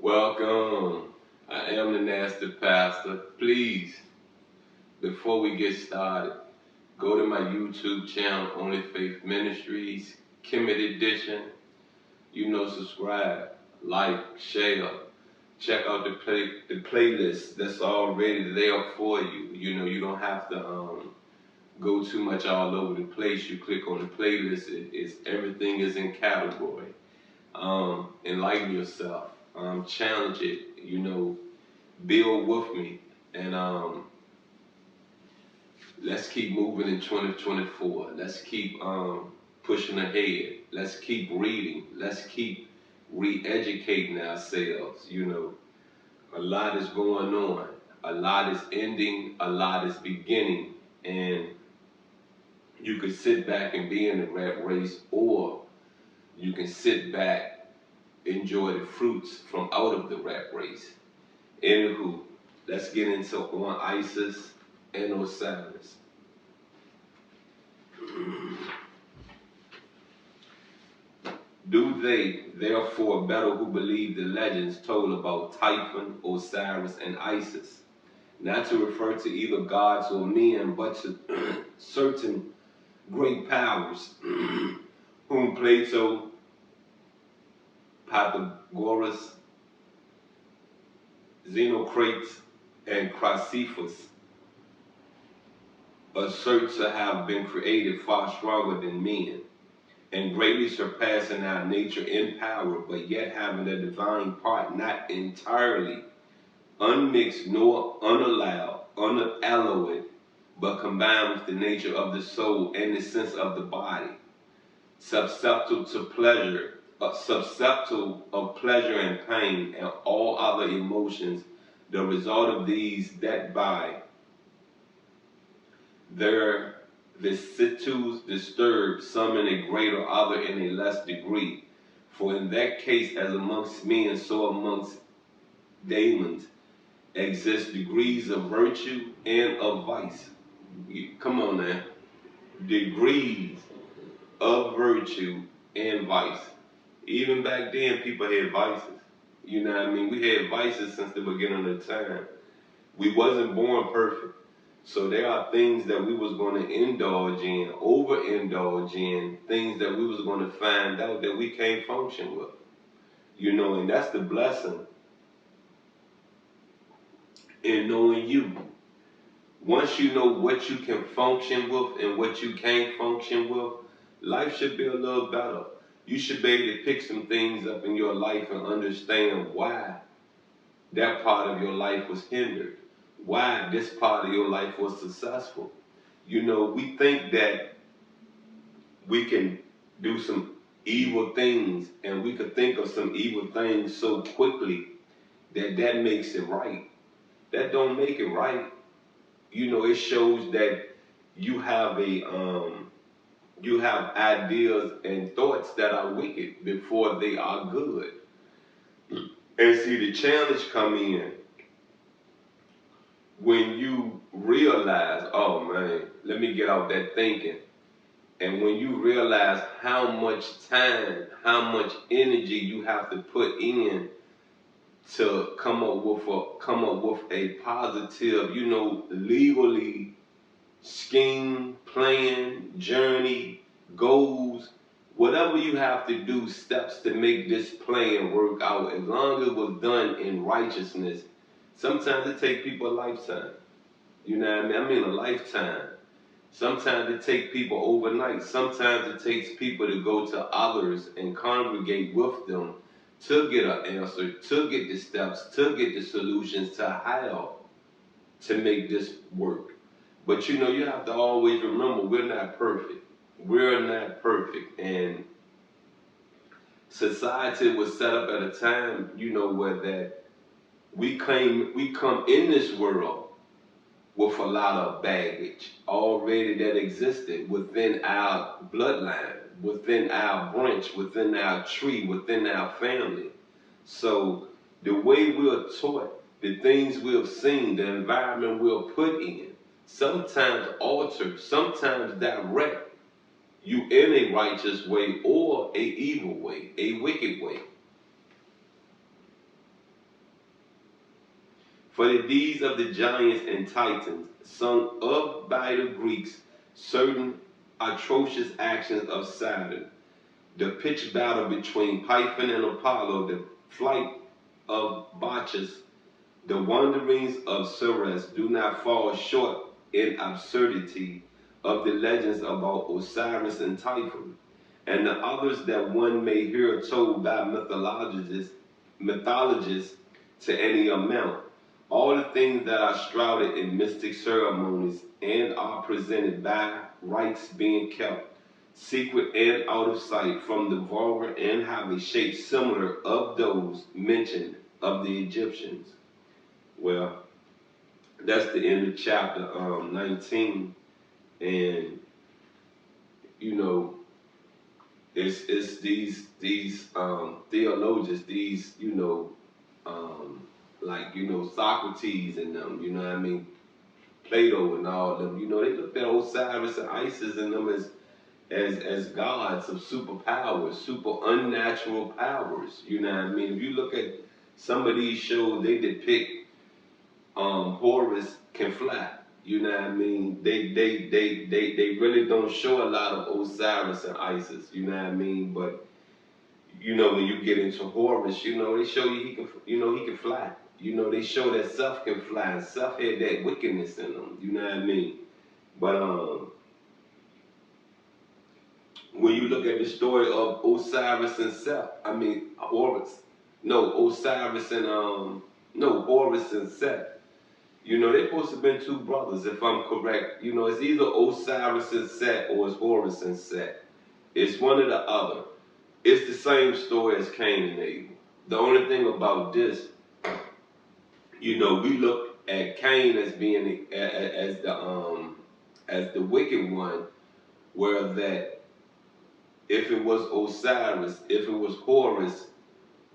Welcome. I am the Nasty Pastor. Please, before we get started, go to my YouTube channel, Only Faith Ministries, Kemet Edition. Subscribe, like, share. Check out the playlist that's already there for you. You don't have to go too much all over the place. You click on the playlist. Everything is in category. Enlighten yourself. Challenge it. Build with me, and let's keep moving in 2024. Let's keep pushing ahead. Let's keep reading. Let's keep re-educating ourselves. A lot is going on. A lot is ending. A lot is beginning. And you can sit back and be in the rat race, or you can sit back, enjoy the fruits from out of the rat race. Anywho, let's get into on Isis and Osiris. Do they, therefore, better who believe the legends told about Typhon, Osiris, and Isis, not to refer to either gods or men, but to certain great powers, whom Plato, Pythagoras, Xenocrates, and Chrysippus assert to have been created far stronger than men, and greatly surpassing our nature in power, but yet having a divine part not entirely unmixed nor unalloyed, but combined with the nature of the soul and the sense of the body, susceptible of pleasure and pain and all other emotions, the result of these that by their vicissitudes disturb some in a greater, other in a less degree. For in that case, as amongst men, so amongst demons, exist degrees of virtue and of vice. Come on now. Degrees of virtue and vice. Even back then, people had vices. You know what I mean? We had vices since the beginning of time. We wasn't born perfect. So there are things that we was going to indulge in, overindulge in, things that we was going to find out that we can't function with. And that's the blessing in knowing you. Once you know what you can function with and what you can't function with, life should be a little better. You should be able to pick some things up in your life and understand why that part of your life was hindered, why this part of your life was successful. We think that we can do some evil things, and we could think of some evil things so quickly that makes it right. That don't make it right. It shows that you have you have ideas and thoughts that are wicked before they are good. And see, the challenge come in when you realize, oh man, let me get out that thinking. And when you realize how much time, how much energy you have to put in to come up with a positive, legally scheme, plan, journey, goals, whatever you have to do, steps to make this plan work out, as long as it was done in righteousness. Sometimes it takes people a lifetime. You know what I mean? I mean a lifetime. Sometimes it takes people overnight. Sometimes it takes people to go to others and congregate with them to get an answer, to get the steps, to get the solutions to how to make this work. But you have to always remember, we're not perfect. We're not perfect. And society was set up at a time, where that we come in this world with a lot of baggage already that existed within our bloodline, within our branch, within our tree, within our family. So the way we're taught, the things we've seen, the environment we're put in, sometimes alter, sometimes direct you in a righteous way or a evil way, a wicked way. For the deeds of the giants and titans, sung of by the Greeks, certain atrocious actions of Saturn, the pitched battle between Python and Apollo, the flight of Bacchus, the wanderings of Osiris do not fall short in absurdity of the legends about Osiris and Typhon, and the others that one may hear told by mythologists to any amount. All the things that are shrouded in mystic ceremonies and are presented by rites being kept secret and out of sight from the vulgar and have a shape similar of those mentioned of the Egyptians. Well, that's the end of chapter 19, and you know, it's these theologians, these like Socrates and them, you know what I mean, Plato and all of them, they looked at Osiris and Isis and them as gods of superpowers, super unnatural powers, you know what I mean. If you look at some of these shows, they depict Horus can fly. You know what I mean? They really don't show a lot of Osiris and Isis. You know what I mean? But when you get into Horus, they show you he can fly. They show that Seth can fly, and Seth had that wickedness in him. You know what I mean? But when you look at the story of Osiris and Seth, Horus. No, Osiris and Horus and Seth. They're supposed to have been two brothers, if I'm correct. It's either Osiris and Set or it's Horus and Set. It's one or the other. It's the same story as Cain and Abel. The only thing about this, we look at Cain as being as the wicked one, where that if it was Osiris, if it was Horus,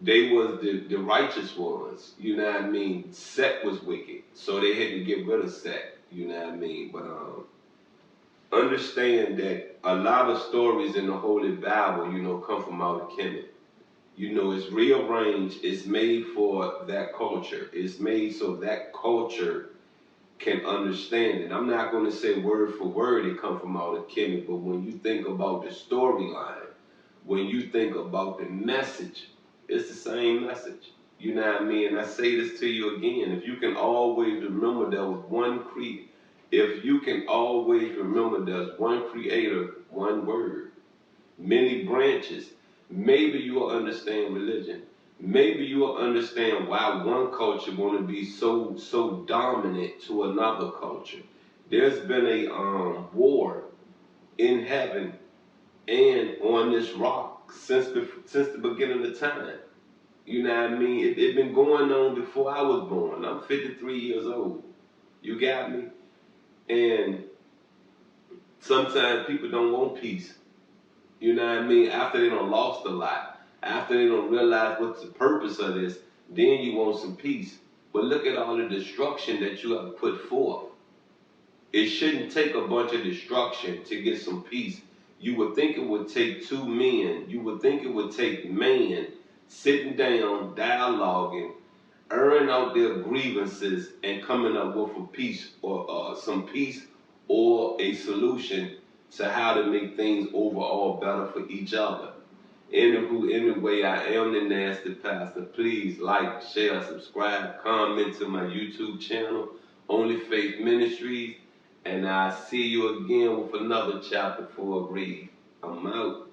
they was the righteous ones, you know what I mean? Set was wicked, so they had to get rid of Set, you know what I mean? But understand that a lot of stories in the Holy Bible, come from out of Kemet. It's rearranged, it's made for that culture. It's made so that culture can understand it. I'm not going to say word for word it come from out of Kemet, but when you think about the storyline, when you think about the message, it's the same message. You know what I mean? And I say this to you again. If you can always remember there was one creator, if you can always remember there's one creator, one word, many branches, maybe you will understand religion. Maybe you will understand why one culture want to be so dominant to another culture. There's been a war in heaven and on this rock since the beginning of time. You know what I mean? It been going on before I was born. I'm 53 years old. You got me? And sometimes people don't want peace. You know what I mean? After they done lost a lot, after they don't realize what's the purpose of this, then you want some peace. But look at all the destruction that you have put forth. It shouldn't take a bunch of destruction to get some peace. You would think it would take two men. You would think it would take man sitting down, dialoguing, airing out their grievances, and coming up with a peace or some peace or a solution to how to make things overall better for each other. Anyway, I am the Nasty Pastor. Please like, share, subscribe, comment to my YouTube channel, Only Faith Ministries, and I'll see you again with another chapter for a read. I'm out.